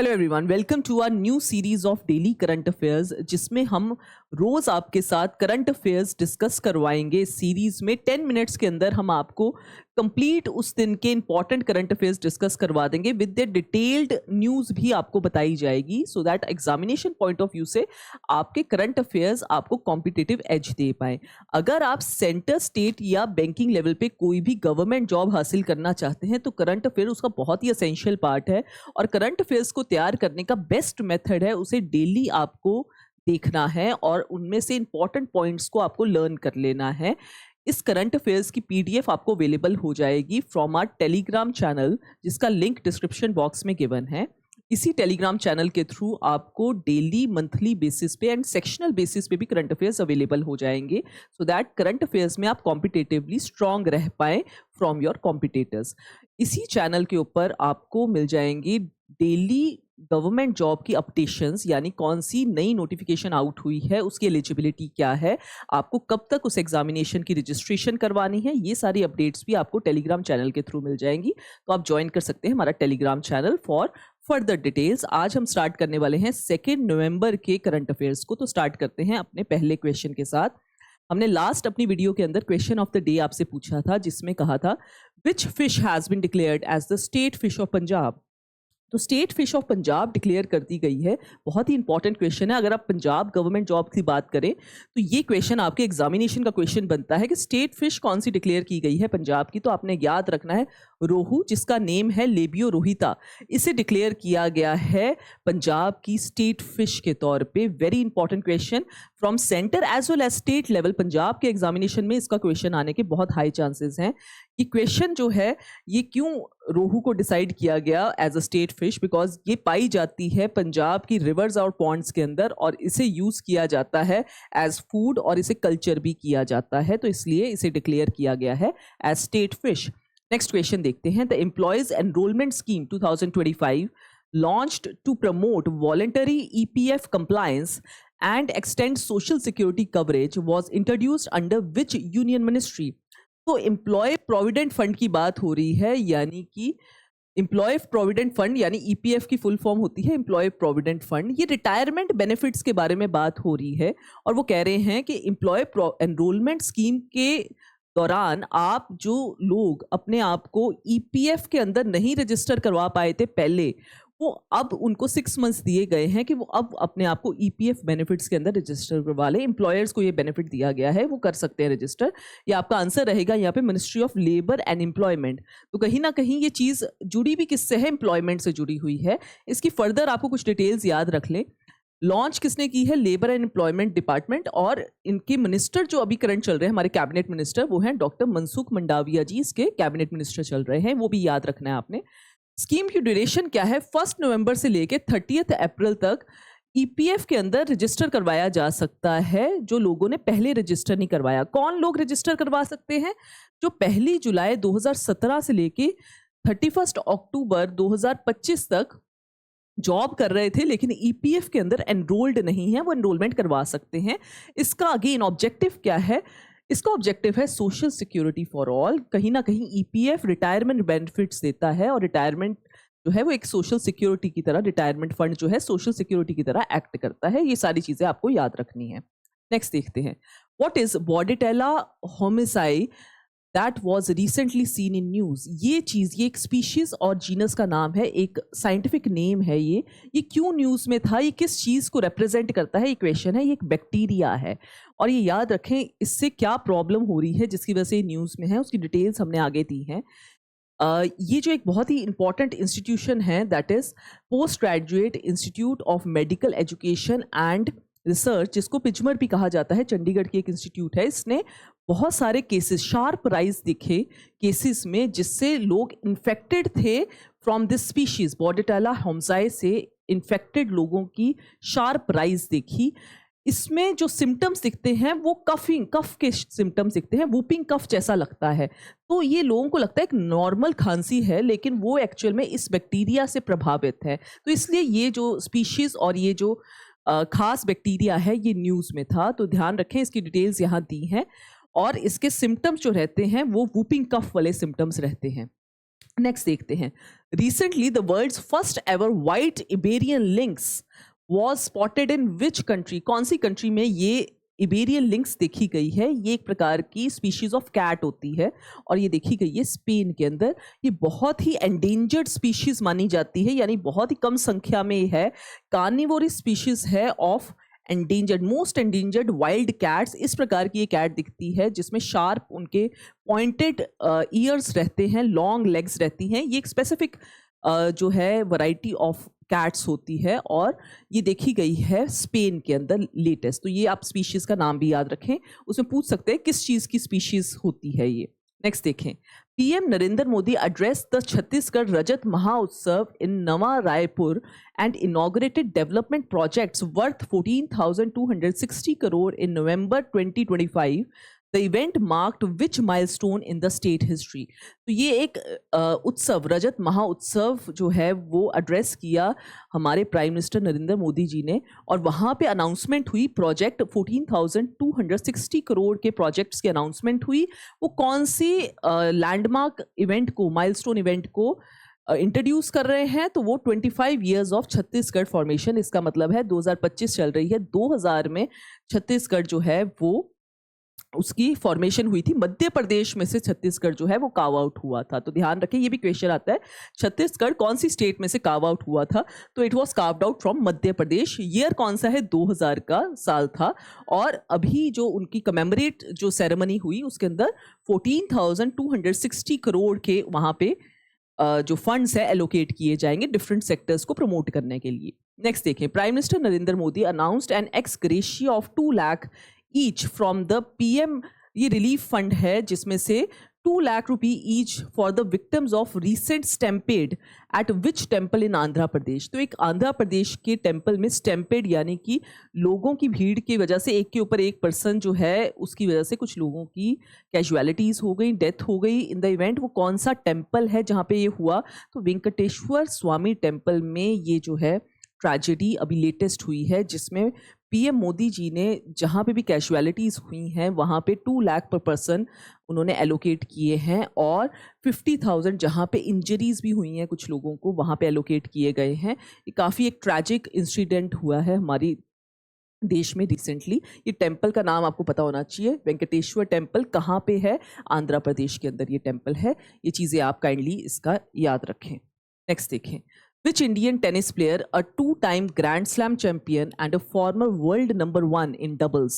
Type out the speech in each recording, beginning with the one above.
Hello everyone, welcome to our new series of daily current affairs, जिसमें हम रोज आपके साथ करंट अफेयर्स डिस्कस करवाएंगे। इस सीरीज में 10 मिनट्स के अंदर हम आपको कंप्लीट उस दिन के इंपॉर्टेंट करंट अफेयर्स डिस्कस करवा देंगे। विद द डिटेल्ड न्यूज़ भी आपको बताई जाएगी, so that examination point of view से आपके करंट अफेयर्स आपको कॉम्पिटिटिव एज दे पाए। अगर आप सेंटर, स्टेट या बैंकिंग लेवल पे कोई भी गवर्नमेंट जॉब हासिल करना चाहते हैं तो करंट अफेयर उसका बहुत ही असेंशियल पार्ट है। और करंट अफेयर्स को तैयार करने का बेस्ट मेथड है उसे डेली आपको देखना है और उनमें से इंपॉर्टेंट पॉइंट्स को आपको लर्न कर लेना है। इस करंट अफेयर्स की पीडीएफ आपको अवेलेबल हो जाएगी फ्रॉम आवर टेलीग्राम चैनल, जिसका लिंक डिस्क्रिप्शन बॉक्स में गिवन है। इसी टेलीग्राम चैनल के थ्रू आपको डेली, मंथली बेसिस पे एंड सेक्शनल बेसिस पे भी करंट अफेयर्स अवेलेबल हो जाएंगे, सो दैट करंट अफेयर्स में आप कॉम्पिटिटिवली स्ट्रांग रह पाए फ्रॉम योर कॉम्पिटिटर्स। इसी चैनल के ऊपर आपको मिल जाएंगी डेली गवर्नमेंट जॉब की अपडेशंस, यानी कौन सी नई नोटिफिकेशन आउट हुई है, उसकी एलिजिबिलिटी क्या है, आपको कब तक उस एग्जामिनेशन की रजिस्ट्रेशन करवानी है, ये सारी अपडेट्स भी आपको टेलीग्राम चैनल के थ्रू मिल जाएंगी। तो आप ज्वाइन कर सकते हैं हमारा Telegram channel for further details. आज हम स्टार्ट करने वाले हैं 2 नवंबर के करंट अफेयर्स को। तो स्टार्ट करते हैं अपने पहले क्वेश्चन के साथ। हमने लास्ट अपनी वीडियो के अंदर क्वेश्चन ऑफ द डे आपसे पूछा था, जिसमें कहा था which fish has been declared as the state fish of Punjab. तो state fish of Punjab declare कर दी गई है। बहुत ही इंपॉर्टेंट क्वेश्चन है। अगर आप पंजाब गवर्नमेंट जॉब की बात करें तो ये क्वेश्चन आपके एग्जामिनेशन का क्वेश्चन बनता है कि स्टेट फिश कौन सी डिक्लेयर की गई है पंजाब की। तो आपने याद रखना है रोहू, जिसका नेम है लेबियो रोहिता, इसे डिक्लेयर किया गया है पंजाब की स्टेट फिश के तौर पे। Very important question from centre as well as state level. Punjab के एग्जामिनेशन में इसका क्वेश्चन आने के बहुत हाई चांसेस हैं। ये क्वेश्चन जो है, ये क्यों रोहू को डिसाइड किया गया as a state fish, because ये पाई जाती है पंजाब की रिवर्स और पॉन्ड्स के अंदर और इसे यूज किया जाता है एज फूड और इसे कल्चर भी किया जाता है, तो इसलिए इसे डिक्लेयर किया गया है as state fish. Next question देखते हैं। The employees enrolment scheme 2025 launched to promote voluntary EPF compliance and extend social security coverage was introduced under which union ministry? तो एम्प्लॉय प्रोविडेंट फंड की बात हो रही है, यानी कि एम्प्लॉय प्रोविडेंट फंड यानी ईपीएफ की फुल फॉर्म होती है एम्प्लॉय प्रोविडेंट फंड। ये रिटायरमेंट बेनिफिट्स के बारे में बात हो रही है और वो कह रहे हैं कि एम्प्लॉय एनरोलमेंट स्कीम के दौरान आप जो लोग अपने आप को ईपीएफ के अंदर नहीं रजिस्टर करवा पाए थे पहले, वो अब उनको 6 मंथ्स दिए गए हैं कि वो अब अपने आप को ईपीएफ बेनिफिट्स के अंदर रजिस्टर करवा लें। एम्प्लॉयर्स को ये बेनिफिट दिया गया है, वो कर सकते हैं रजिस्टर। ये आपका आंसर रहेगा यहाँ पे ministry of labour and employment. तो कहीं ना कहीं ये चीज़ जुड़ी भी किससे है, एम्प्लॉयमेंट से जुड़ी हुई है। इसकी फर्दर आपको कुछ डिटेल्स याद रख लें। लॉन्च किसने की है, लेबर एंड एम्प्लॉयमेंट डिपार्टमेंट, और इनके मिनिस्टर जो अभी करंट चल रहे हैं हमारे कैबिनेट मिनिस्टर, वो हैं डॉक्टर मनसुख मंडाविया जी, इसके कैबिनेट मिनिस्टर चल रहे हैं, वो भी याद रखना है आपने। स्कीम की ड्यूरेशन क्या है, 1 नवंबर से लेके 30 अप्रैल तक ईपीएफ के अंदर रजिस्टर करवाया जा सकता है जो लोगों ने पहले रजिस्टर नहीं करवाया। कौन लोग रजिस्टर करवा सकते हैं, जो 1 जुलाई 2017 से लेके 31 अक्टूबर 2025 तक जॉब कर रहे थे लेकिन ईपीएफ के अंदर एनरोल्ड नहीं है, वो एनरोलमेंट करवा सकते हैं। इसका अगेन ऑब्जेक्टिव क्या है, इसका ऑब्जेक्टिव है सोशल सिक्योरिटी फॉर ऑल। कहीं ना कहीं ईपीएफ रिटायरमेंट बेनिफिट्स देता है और रिटायरमेंट जो है वो एक सोशल सिक्योरिटी की तरह, रिटायरमेंट फंड जो है सोशल सिक्योरिटी की तरह एक्ट करता है। ये सारी चीजें आपको याद रखनी है। नेक्स्ट देखते हैं, what is Bordetella holmesii that was recently seen in news. ये चीज, ये एक स्पीशीज और जीनस का नाम है, एक साइंटिफिक नेम है। ये क्यों न्यूज में था, ये किस चीज को रिप्रेजेंट करता है, ये क्वेश्चन है। ये एक बैक्टीरिया है और ये याद रखें इससे क्या प्रॉब्लम हो रही है जिसकी वजह से ये न्यूज में है, उसकी डिटेल्स हमने आगे दी हैं। ये जो एक बहुत ही इंपॉर्टेंट इंस्टीट्यूशन है, that is post graduate institute of medical education and research, जिसको पिजमर भी कहा जाता है, चंडीगढ़ की एक इंस्टीट्यूट है। इसने बहुत सारे केसेस, शार्प राइज दिखे केसेस में, जिससे लोग इन्फेक्टेड थे फ्रॉम दिस स्पीशीज बॉर्डेटेला होमिसाई से। इन्फेक्टेड लोगों की शार्प राइज देखी। इसमें जो सिम्टम्स दिखते हैं वो कफ के सिम्टम्स दिखते हैं, वूपिंग कफ जैसा लगता है। तो ये लोगों को लगता है एक नॉर्मल खांसी है, लेकिन वो एक्चुअल में इस बैक्टीरिया से प्रभावित है। तो इसलिए ये जो स्पीशीज और ये जो खास बैक्टीरिया है ये न्यूज में था। तो ध्यान रखें, इसकी डिटेल्स यहाँ दी हैं और इसके सिम्टम्स जो रहते हैं वो वूपिंग कफ वाले सिम्टम्स रहते हैं। नेक्स्ट देखते हैं, recently the world's first ever white Iberian lynx was spotted in which country, कौन सी कंट्री में ये इबेरियन लिंक्स देखी गई है। ये एक प्रकार की स्पीशीज ऑफ कैट होती है और ये देखी गई है स्पेन के अंदर। ये बहुत ही एंडेंजर्ड स्पीशीज मानी जाती है, यानी बहुत ही कम संख्या में है, कार्निवोरस स्पीशीज है of endangered, most endangered wild cats. इस प्रकार की ये कैट दिखती है जिसमें शार्प उनके पॉइंटेड ईयर्स रहते हैं, लॉन्ग लेग्स रहती हैं। ये एक स्पेसिफिक जो है वैरायटी ऑफ कैट्स होती है और ये देखी गई है स्पेन के अंदर लेटेस्ट। तो ये आप स्पीशीज का नाम भी याद रखें, उसमें पूछ सकते हैं किस चीज की स्पीशीज होती है ये। नेक्स्ट देखें, PM Narendra Modi address the Chhattisgarh Rajat Mahotsav in Nava Raipur and inaugurated development projects worth 14,260 crore in November 2025. The event marked which milestone in the state history? तो ये एक उत्सव, रजत महाउत्सव जो है वो एड्रेस किया हमारे प्राइम मिनिस्टर नरेंद्र मोदी जी ने और वहाँ पे अनाउंसमेंट हुई, प्रोजेक्ट 14,260 करोड़ के प्रोजेक्ट्स की अनाउंसमेंट हुई। वो कौन सी लैंडमार्क इवेंट को, माइलस्टोन इवेंट को इंट्रोड्यूस कर रहे हैं? तो वो 25 ईयर्स ऑफ छत्तीसगढ़ फॉर्मेशन, इसका मतलब है 2025 चल रही है, 2000 में छत्तीसगढ़ जो है वो उसकी फॉर्मेशन हुई थी। मध्य प्रदेश में से छत्तीसगढ़ जो है वो कार्व आउट हुआ था। तो ध्यान रखें, ये भी क्वेश्चन आता है, छत्तीसगढ़ कौन सी स्टेट में से कार्व आउट हुआ था? तो it was carved out from Madhya Pradesh. Year कौन सा है? 2000 का साल था। और अभी जो उनकी कमेमोरेट जो सेरेमनी हुई उसके अंदर 14,260 करोड़ के वहाँ पे जो फंड्स है एलोकेट किए जाएंगे डिफरेंट सेक्टर्स को प्रमोट करने के लिए। नेक्स्ट देखें, prime minister Narendra Modi announced an ex gratia of 2 lakh each from the PM, ये रिलीफ फंड है जिसमें से 2 lakh rupee each for the victims of recent stampede at which temple in Andhra Pradesh. तो एक आंध्र प्रदेश के टेम्पल में स्टैम्पेड यानी कि लोगों की भीड़ की वजह से एक के ऊपर एक पर्सन जो है उसकी वजह से कुछ लोगों की कैजुअलिटीज हो गई, डेथ हो गई इन द इवेंट। वो कौन सा टेम्पल है जहाँ पे ये हुआ? तो वेंकटेश्वर स्वामी टेम्पल में ये जो है ट्रेजेडी अभी लेटेस्ट हुई है, जिसमें पीएम मोदी जी ने जहाँ पे भी कैजुअलिटीज़ हुई हैं वहाँ पे 2 लाख पर पर्सन उन्होंने एलोकेट किए हैं और 50,000 जहाँ पे इंजरीज भी हुई हैं कुछ लोगों को वहाँ पे एलोकेट किए गए हैं। ये काफ़ी एक ट्रैजिक इंसिडेंट हुआ है हमारी देश में रिसेंटली। ये टेम्पल का नाम आपको पता होना चाहिए, वेंकटेश्वर टेम्पल कहाँ पे है? आंध्र प्रदेश के अंदर ये टेम्पल है। ये चीज़ें आप काइंडली इसका याद रखें। नेक्स्ट देखें, which Indian tennis player, a two-time Grand Slam champion and a former world number 1 in doubles,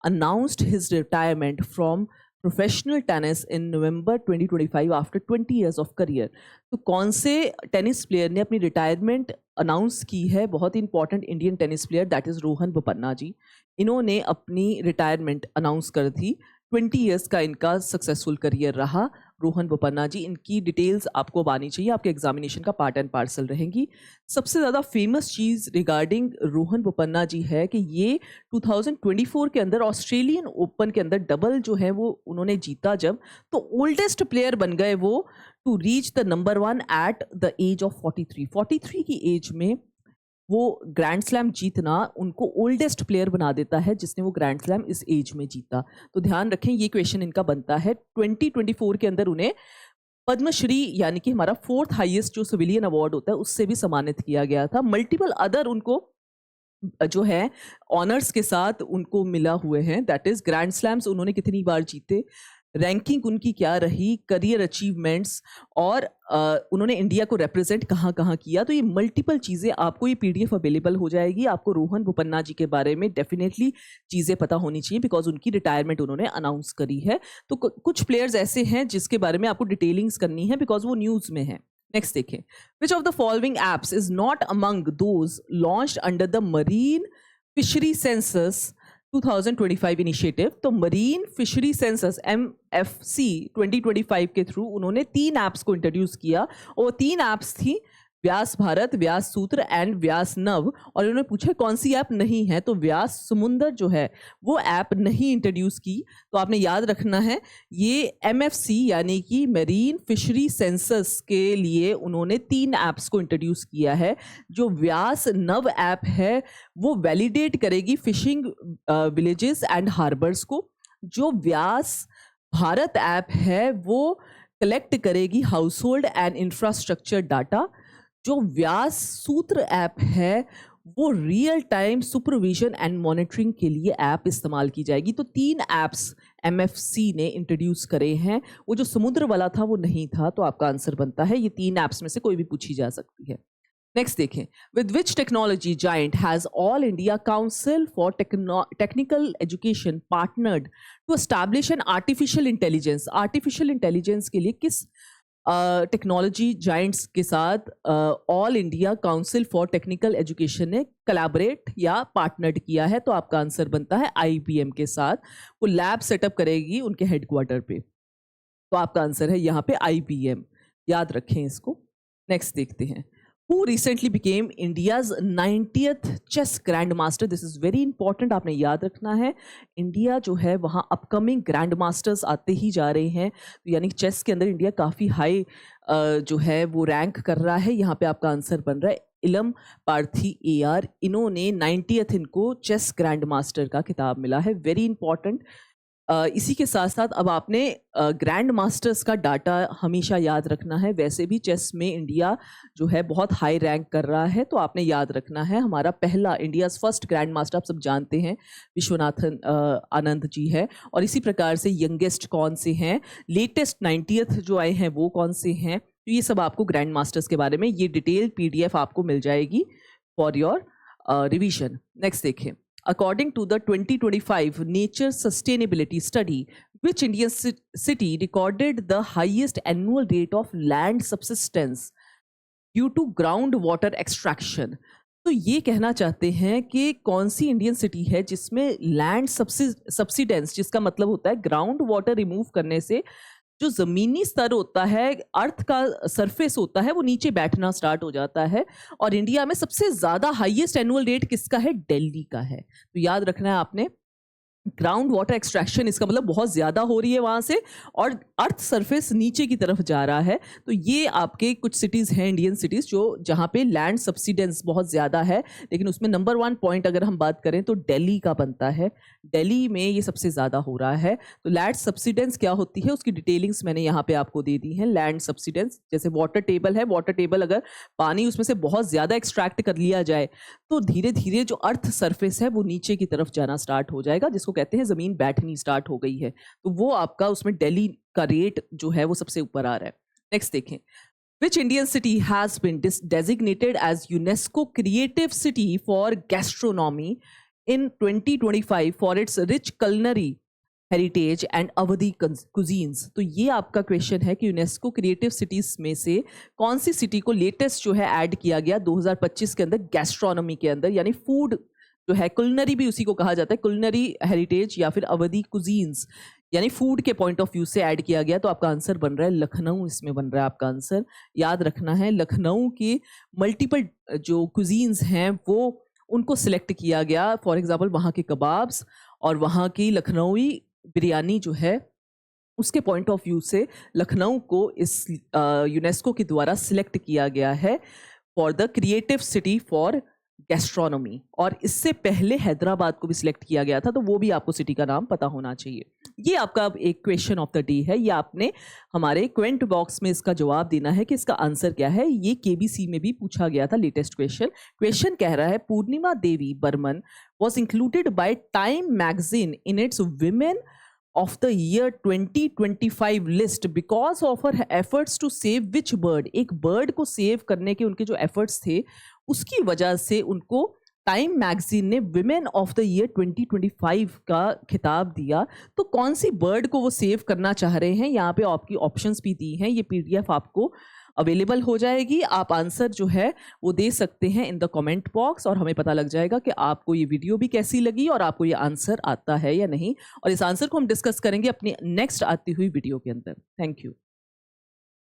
announced his retirement from professional tennis in November 2025 after 20 years of career? तो कौन से टेनिस प्लेयर ने अपनी retirement announce की है? बहुत ही important Indian tennis player, that is Rohan Bopanna ji. इन्होंने अपनी रिटायरमेंट अनाउंस कर दी। 20 years का इनका सक्सेसफुल करियर रहा रोहन बोपन्ना जी। इनकी डिटेल्स आपको अब आनी चाहिए, आपके एग्जामिनेशन का पार्ट एंड पार्सल रहेंगी। सबसे ज़्यादा फेमस चीज़ रिगार्डिंग रोहन बोपन्ना जी है कि ये 2024 के अंदर ऑस्ट्रेलियन ओपन के अंदर डबल जो है वो उन्होंने जीता जब, तो ओल्डेस्ट प्लेयर बन गए वो to reach the number 1 at the age of 43 की एज में वो ग्रैंड स्लैम जीतना उनको ओल्डेस्ट प्लेयर बना देता है जिसने वो ग्रैंड स्लैम इस एज में जीता। तो ध्यान रखें, ये क्वेश्चन इनका बनता है। 2024 के अंदर उन्हें पद्मश्री यानी कि हमारा 4th हाईएस्ट जो सिविलियन अवार्ड होता है उससे भी सम्मानित किया गया था। मल्टीपल अदर उनको जो है ऑनर्स के साथ उनको मिला हुए हैं, दैट इज ग्रैंड स्लैम्स उन्होंने कितनी बार जीते, रैंकिंग उनकी क्या रही, करियर अचीवमेंट्स और उन्होंने इंडिया को रिप्रेजेंट कहाँ कहाँ किया। तो ये मल्टीपल चीज़ें आपको, ये पीडीएफ अवेलेबल हो जाएगी। आपको रोहन बोपन्ना जी के बारे में डेफिनेटली चीज़ें पता होनी चाहिए बिकॉज उनकी रिटायरमेंट उन्होंने अनाउंस करी है। तो कुछ प्लेयर्स ऐसे हैं जिसके बारे में आपको डिटेलिंग्स करनी है बिकॉज वो न्यूज़ में है। नेक्स्ट देखें, which of the following apps is not among those launched under the marine fishery census 2025 initiative? तो मरीन फिशरी सेंसस MFC 2025 के थ्रू उन्होंने 3 ऐप्स को इंट्रोड्यूस किया और 3 ऐप्स थी व्यास भारत, व्यास सूत्र एंड व्यास नव। और उन्होंने पूछा कौन सी ऐप नहीं है, तो व्यास समुंदर जो है वो ऐप नहीं इंट्रोड्यूस की। तो आपने याद रखना है ये MFC यानी कि मरीन फिशरी सेंसस के लिए उन्होंने 3 ऐप्स को इंट्रोड्यूस किया है। जो व्यास नव ऐप है वो वैलिडेट करेगी फिशिंग विलेजेस एंड हार्बर्स को। जो व्यास भारत ऐप है वो कलेक्ट करेगी house hold and infrastructure data. जो व्यास सूत्र ऐप है वो real time supervision and monitoring के लिए ऐप इस्तेमाल की जाएगी। तो 3 ऐप्स एमएफसी ने इंट्रोड्यूस करे हैं, वो जो समुद्र वाला था वो नहीं था, तो आपका आंसर बनता है ये 3 ऐप्स में से कोई भी पूछी जा सकती है। नेक्स्ट देखें, with which technology giant has All India Council for Technical Education partnered to establish an artificial intelligence. Artificial intelligence के लिए किस टेक्नोलॉजी जाइंट्स के साथ All India Council for Technical Education ने कोलैबोरेट या पार्टनर्ड किया है? तो आपका आंसर बनता है आईबीएम के साथ। वो लैब सेटअप करेगी उनके हेडक्वार्टर पे, तो आपका आंसर है यहाँ पे आईबीएम, याद रखें इसको। नेक्स्ट देखते हैं, Who recently became India's 90th chess grandmaster? This is very important, आपने याद रखना है। इंडिया जो है वहाँ अपकमिंग ग्रैंड मास्टर्स आते ही जा रहे हैं, तो यानी चेस के अंदर इंडिया काफ़ी हाई जो है वो रैंक कर रहा है। यहाँ पे आपका आंसर बन रहा है इलम पार्थी AR। इन्होंने 90th इनको चेस ग्रैंड मास्टर का खिताब मिला है, वेरी इंपॉर्टेंट। इसी के साथ साथ अब आपने ग्रैंड मास्टर्स का डाटा हमेशा याद रखना है। वैसे भी चेस में इंडिया जो है बहुत हाई रैंक कर रहा है, तो आपने याद रखना है हमारा पहला इंडियाज़ फर्स्ट ग्रैंड मास्टर आप सब जानते हैं विश्वनाथन आनंद जी है। और इसी प्रकार से यंगेस्ट कौन से हैं, लेटेस्ट 90th जो आए हैं वो कौन से हैं, तो ये सब आपको ग्रैंड मास्टर्स के बारे में ये डिटेल PDF आपको मिल जाएगी फॉर योर रिविजन। नेक्स्ट देखें, according to the 2025 Nature Sustainability Study, which Indian city recorded the highest annual rate of land subsidence due to groundwater extraction? तो ये कहना चाहते हैं कि कौन सी इंडियन सिटी है जिसमें लैंड सब्सिडेंस, जिसका मतलब होता है ग्राउंड वाटर रिमूव करने से जो ज़मीनी स्तर होता है, अर्थ का सरफेस होता है, वो नीचे बैठना स्टार्ट हो जाता है। और इंडिया में सबसे ज़्यादा हाईएस्ट एनुअल रेट किसका है? दिल्ली का है। तो याद रखना है आपने, ग्राउंड वाटर एक्सट्रैक्शन इसका मतलब बहुत ज़्यादा हो रही है वहाँ से, और अर्थ सरफेस नीचे की तरफ जा रहा है। तो ये आपके कुछ सिटीज़ हैं, इंडियन सिटीज़, जो जहाँ पे लैंड सब्सिडेंस बहुत ज़्यादा है। लेकिन उसमें नंबर 1 पॉइंट अगर हम बात करें तो दिल्ली का बनता है। दिल्ली में ये सबसे ज़्यादा हो रहा है। तो लैंड सब्सिडेंस क्या होती है उसकी डिटेलिंग्स मैंने यहाँ पे आपको दे दी है। लैंड सब्सिडेंस जैसे वाटर टेबल है, वाटर टेबल अगर पानी उसमें से बहुत ज़्यादा एक्सट्रैक्ट कर लिया जाए तो धीरे धीरे जो अर्थ सरफेस है वो नीचे की तरफ जाना स्टार्ट हो जाएगा, जिसको कहते हैं ज़मीन बैठनी स्टार्ट हो गई है। तो वो आपका उसमें दिल्ली का रेट जो है वो सबसे ऊपर आ रहा है। नेक्स्ट देखें, Which Indian city has been designated as UNESCO Creative City for Gastronomy in 2025 for its rich culinary heritage and Awadhi cuisines? तो ये आपका क्वेश्चन है कि यूनेस्को क्रिएटिव सिटीज में से कौन सी सिटी को लेटेस्ट जो है ऐड किया गया 2025 के अंदर गैस्ट्रोनॉमी के अंदर, यानी फूड जो है, कुलिनरी भी उसी को कहा जाता है, कुलिनरी हेरिटेज या फिर अवधी कुजीन्स, यानी फूड के पॉइंट ऑफ व्यू से ऐड किया गया। तो आपका आंसर बन रहा है लखनऊ, इसमें बन रहा है आपका आंसर। याद रखना है लखनऊ के मल्टीपल जो कुजीन्स हैं वो उनको सिलेक्ट किया गया। फॉर एग्जांपल वहाँ के कबाब्स और वहाँ की लखनऊई बिरयानी जो है उसके पॉइंट ऑफ व्यू से लखनऊ को इस यूनेस्को के द्वारा सिलेक्ट किया गया है for the creative city for gastronomy. और इससे पहले हैदराबाद को भी सिलेक्ट किया गया था, तो वो भी आपको सिटी का नाम पता होना चाहिए। ये आपका अब एक क्वेश्चन ऑफ द डे है, ये आपने हमारे कमेंट बॉक्स में इसका जवाब देना है कि इसका आंसर क्या है। ये KBC में भी पूछा गया था लेटेस्ट क्वेश्चन। क्वेश्चन कह रहा है Purnima Devi Barman was included by Time magazine in its women of the year 2025 list because of her efforts to save which bird? एक बर्ड को सेव करने के उनके जो एफर्ट्स थे उसकी वजह से उनको टाइम मैगजीन ने विमेन ऑफ द ईयर 2025 का खिताब दिया। तो कौन सी बर्ड को वो सेव करना चाह रहे हैं, यहाँ पे आपकी ऑप्शंस भी दी हैं। ये PDF आपको अवेलेबल हो जाएगी, आप आंसर जो है वो दे सकते हैं इन द कमेंट बॉक्स, और हमें पता लग जाएगा कि आपको ये वीडियो भी कैसी लगी और आपको ये आंसर आता है या नहीं। और इस आंसर को हम डिस्कस करेंगे अपनी नेक्स्ट आती हुई वीडियो के अंदर। Thank you.